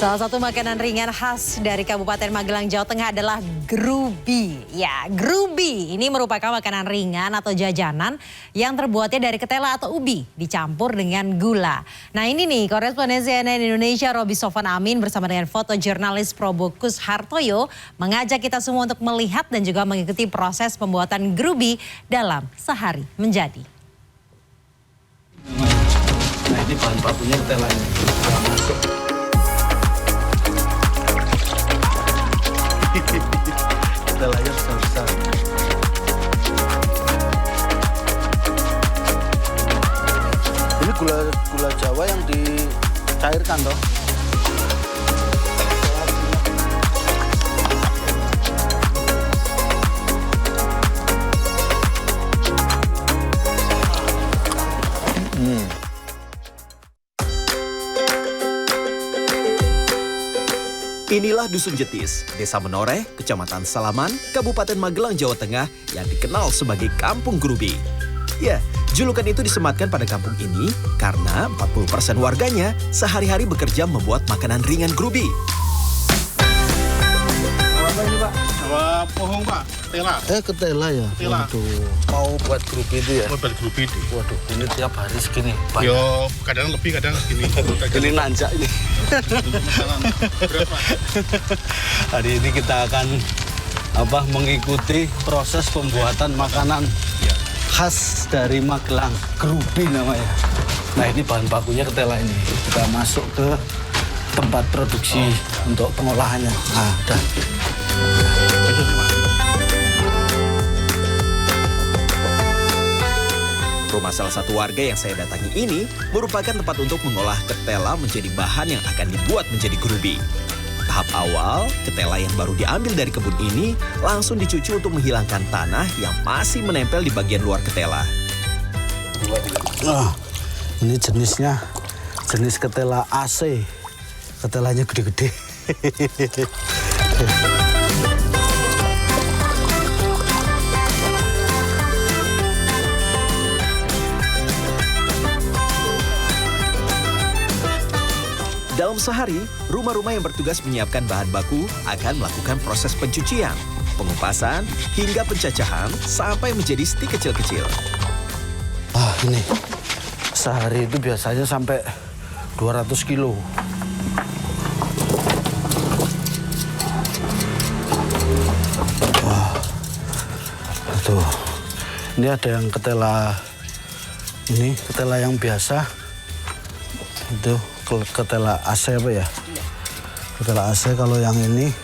Salah satu makanan ringan khas dari Kabupaten Magelang, Jawa Tengah adalah grubi. Ya, grubi ini merupakan makanan ringan atau jajanan yang terbuatnya dari ketela atau ubi dicampur dengan gula. Nah ini nih korespondensi CNN Indonesia Roby Sofwan Amin bersama dengan fotojurnalis Probokus Hartoyo mengajak kita semua untuk melihat dan juga mengikuti proses pembuatan grubi dalam sehari menjadi. Nah ini bahan bakunya ketelanya. Masuk. Ketelanya besar-besar. Ini gula Jawa yang dicairkan toh. Inilah Dusun Jetis, Desa Menoreh, Kecamatan Salaman, Kabupaten Magelang, Jawa Tengah yang dikenal sebagai Kampung Grubi. Ya, julukan itu disematkan pada kampung ini karena 40% warganya sehari-hari bekerja membuat makanan ringan grubi. Apa ini Pak? Jawa pohong Pak, ketela. Ketela ya? Ketela. Waduh, mau buat grubi itu ya? Buat grubi itu. Waduh, ini tiap hari segini? Banyak. Yo, kadang lebih, kadang segini. Ini nanjak ini. Berapa? Hari ini kita akan mengikuti proses pembuatan makanan khas dari Magelang, grubi namanya. Nah ini bahan bakunya ketela ini. Kita masuk ke tempat produksi untuk pengolahannya. Nah, udah. Rumah salah satu warga yang saya datangi ini merupakan tempat untuk mengolah ketela menjadi bahan yang akan dibuat menjadi grubi. Tahap awal, ketela yang baru diambil dari kebun ini langsung dicuci untuk menghilangkan tanah yang masih menempel di bagian luar ketela. Nah, ini jenisnya jenis ketela AC. Ketelanya gede-gede. Dalam sehari, rumah-rumah yang bertugas menyiapkan bahan baku akan melakukan proses pencucian, pengupasan, hingga pencacahan sampai menjadi stik kecil-kecil. Ini sehari itu biasanya sampai 200 kilo. Tuh, ini ada yang ketela, ini ketela yang biasa, itu ketela AC apa ya? Ketela AC. Kalau yang ini,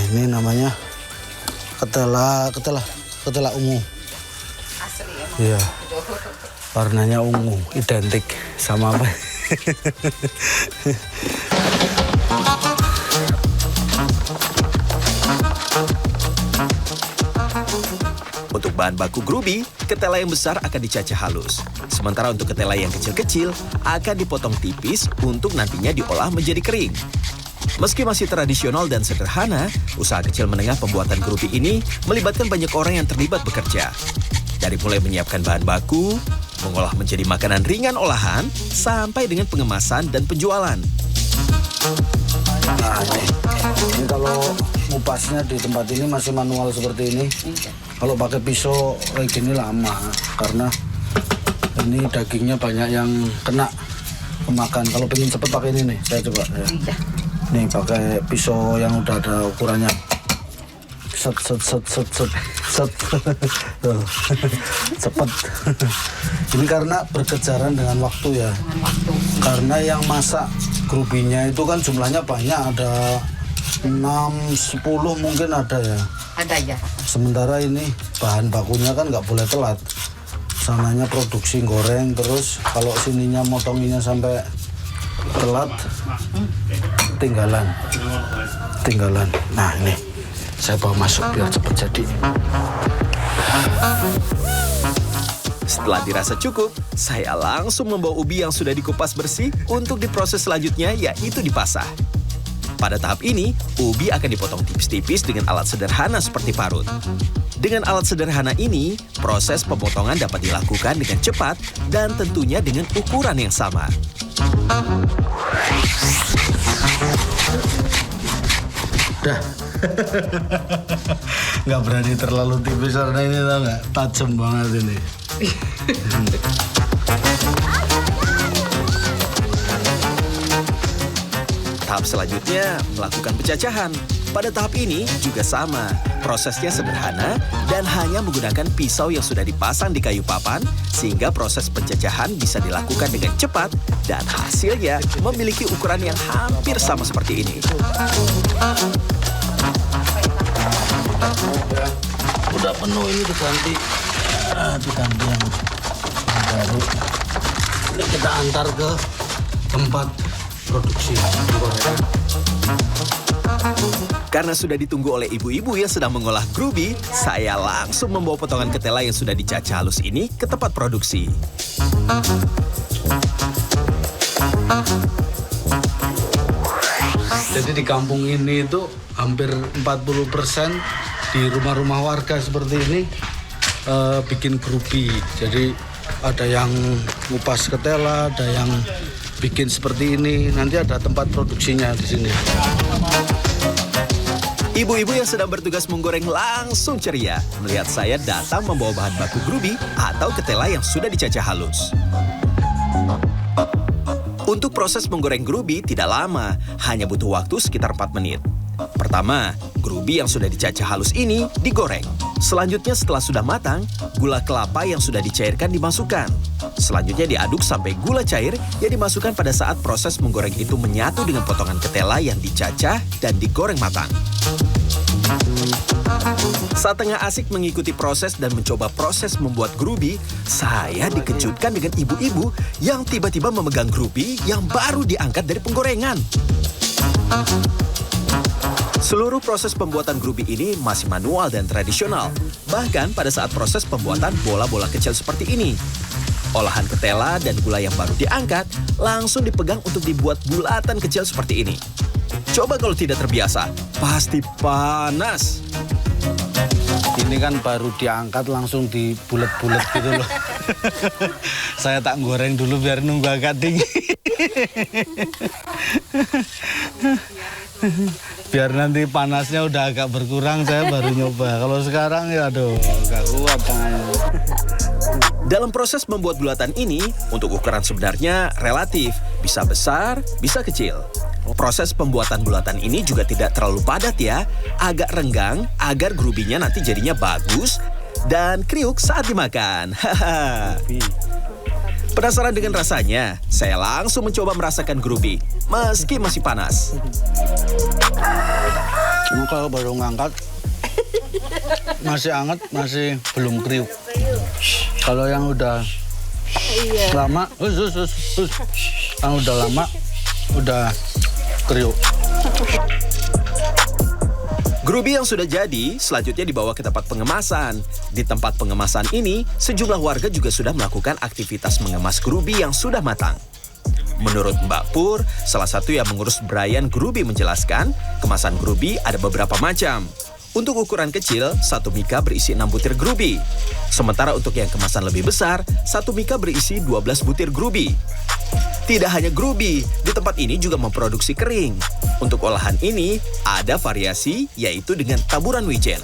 ini namanya ketela ungu. Asli ya? Iya. Warnanya ungu, identik sama apa? Untuk bahan baku grubi, ketela yang besar akan dicacah halus. Sementara untuk ketela yang kecil-kecil akan dipotong tipis untuk nantinya diolah menjadi kering. Meski masih tradisional dan sederhana, usaha kecil menengah pembuatan grubi ini melibatkan banyak orang yang terlibat bekerja. Dari mulai menyiapkan bahan baku, mengolah menjadi makanan ringan olahan, sampai dengan pengemasan dan penjualan. Nah, ini kalau ngupasnya di tempat ini masih manual seperti ini. Kalau pakai pisau kayak gini lama, karena ini dagingnya banyak yang kena kemakan. Kalau pengen cepet pakai ini nih, saya coba. Ya. Nih pakai pisau yang udah ada ukurannya. Set. Cepet. Ini karena berkejaran dengan waktu ya. Karena yang masak grubinya itu kan jumlahnya banyak, ada 6-10 mungkin ada ya. Ada ya. Sementara ini bahan bakunya kan nggak boleh telat. Sananya produksi goreng, terus kalau sininya motonginya sampai telat, tinggalan. Nah ini saya bawa masuk biar cepat jadi. Setelah dirasa cukup, saya langsung membawa ubi yang sudah dikupas bersih untuk diproses selanjutnya, yaitu dipasah. Pada tahap ini, ubi akan dipotong tipis-tipis dengan alat sederhana seperti parut. Dengan alat sederhana ini, proses pemotongan dapat dilakukan dengan cepat dan tentunya dengan ukuran yang sama. Dah. Nggak berani terlalu tipis karena ini tau nggak, tajam banget ini. Tahap selanjutnya, melakukan pencacahan. Pada tahap ini juga sama, prosesnya sederhana dan hanya menggunakan pisau yang sudah dipasang di kayu papan sehingga proses pencacahan bisa dilakukan dengan cepat dan hasilnya memiliki ukuran yang hampir sama seperti ini. Udah penuh ini diganti. Diganti yang baru. Ini kita antar ke tempat produksi. Karena sudah ditunggu oleh ibu-ibu yang sedang mengolah grubi, saya langsung membawa potongan ketela yang sudah dicacah halus ini ke tempat produksi. Jadi di kampung ini itu hampir 40% di rumah-rumah warga seperti ini bikin grubi. Jadi ada yang ngupas ketela, ada yang bikin seperti ini. Nanti ada tempat produksinya di sini. Ibu-ibu yang sedang bertugas menggoreng langsung ceria melihat saya datang membawa bahan baku grubi atau ketela yang sudah dicacah halus. Untuk proses menggoreng grubi tidak lama, hanya butuh waktu sekitar 4 menit. Pertama, grubi yang sudah dicacah halus ini digoreng. Selanjutnya setelah sudah matang, gula kelapa yang sudah dicairkan dimasukkan. Selanjutnya diaduk sampai gula cair yang dimasukkan pada saat proses menggoreng itu menyatu dengan potongan ketela yang dicacah dan digoreng matang. Saat tengah asik mengikuti proses dan mencoba proses membuat grubi, saya dikejutkan dengan ibu-ibu yang tiba-tiba memegang grubi yang baru diangkat dari penggorengan. Seluruh proses pembuatan grubi ini masih manual dan tradisional. Bahkan pada saat proses pembuatan bola-bola kecil seperti ini. Olahan ketela dan gula yang baru diangkat langsung dipegang untuk dibuat bulatan kecil seperti ini. Coba kalau tidak terbiasa, pasti panas. Ini kan baru diangkat langsung dibulet-bulet gitu loh. Saya tak goreng dulu biar nunggu agak dingin. Biar nanti panasnya udah agak berkurang saya baru nyoba. Kalau sekarang ya aduh gak kuat tangannya. Dalam proses membuat bulatan ini, untuk ukuran sebenarnya relatif, bisa besar, bisa kecil. Proses pembuatan bulatan ini juga tidak terlalu padat ya, agak renggang agar grubinya nanti jadinya bagus dan kriuk saat dimakan. Penasaran dengan rasanya? Saya langsung mencoba merasakan grubi, meski masih panas. Kalau baru ngangkat, masih hangat, masih belum kriuk. Kalau yang udah lama, yang udah lama, udah kriuk. Grubi yang sudah jadi, selanjutnya dibawa ke tempat pengemasan. Di tempat pengemasan ini, sejumlah warga juga sudah melakukan aktivitas mengemas grubi yang sudah matang. Menurut Mbak Pur, salah satu yang mengurus berayan grubi menjelaskan, kemasan grubi ada beberapa macam. Untuk ukuran kecil, 1 mika berisi 6 butir grubi. Sementara untuk yang kemasan lebih besar, 1 mika berisi 12 butir grubi. Tidak hanya grubi, di tempat ini juga memproduksi kering. Untuk olahan ini, ada variasi yaitu dengan taburan wijen.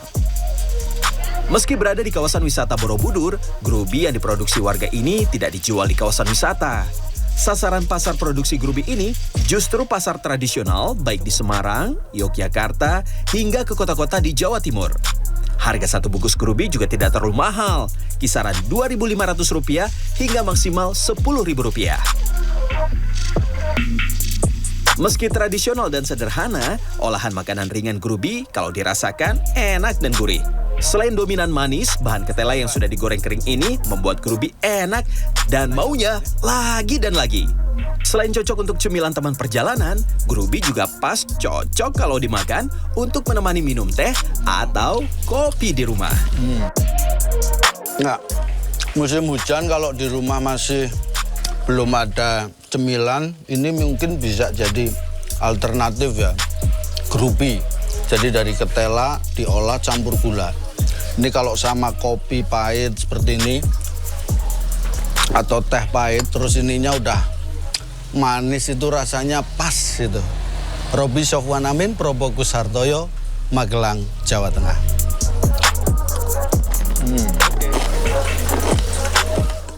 Meski berada di kawasan wisata Borobudur, grubi yang diproduksi warga ini tidak dijual di kawasan wisata. Sasaran pasar produksi grubi ini justru pasar tradisional baik di Semarang, Yogyakarta, hingga ke kota-kota di Jawa Timur. Harga satu bungkus grubi juga tidak terlalu mahal, kisaran Rp2.500 hingga maksimal Rp10.000. Meski tradisional dan sederhana, olahan makanan ringan grubi kalau dirasakan enak dan gurih. Selain dominan manis, bahan ketela yang sudah digoreng kering ini membuat grubi enak dan maunya lagi dan lagi. Selain cocok untuk cemilan teman perjalanan, grubi juga pas cocok kalau dimakan untuk menemani minum teh atau kopi di rumah. Nggak, musim hujan kalau di rumah masih belum ada cemilan, ini mungkin bisa jadi alternatif ya, grubi. Jadi dari ketela diolah campur gula. Ini kalau sama kopi pahit seperti ini atau teh pahit, terus ininya udah manis, itu rasanya pas itu. Roby Sofwan Amin, Probokus Hartoyo, Magelang, Jawa Tengah.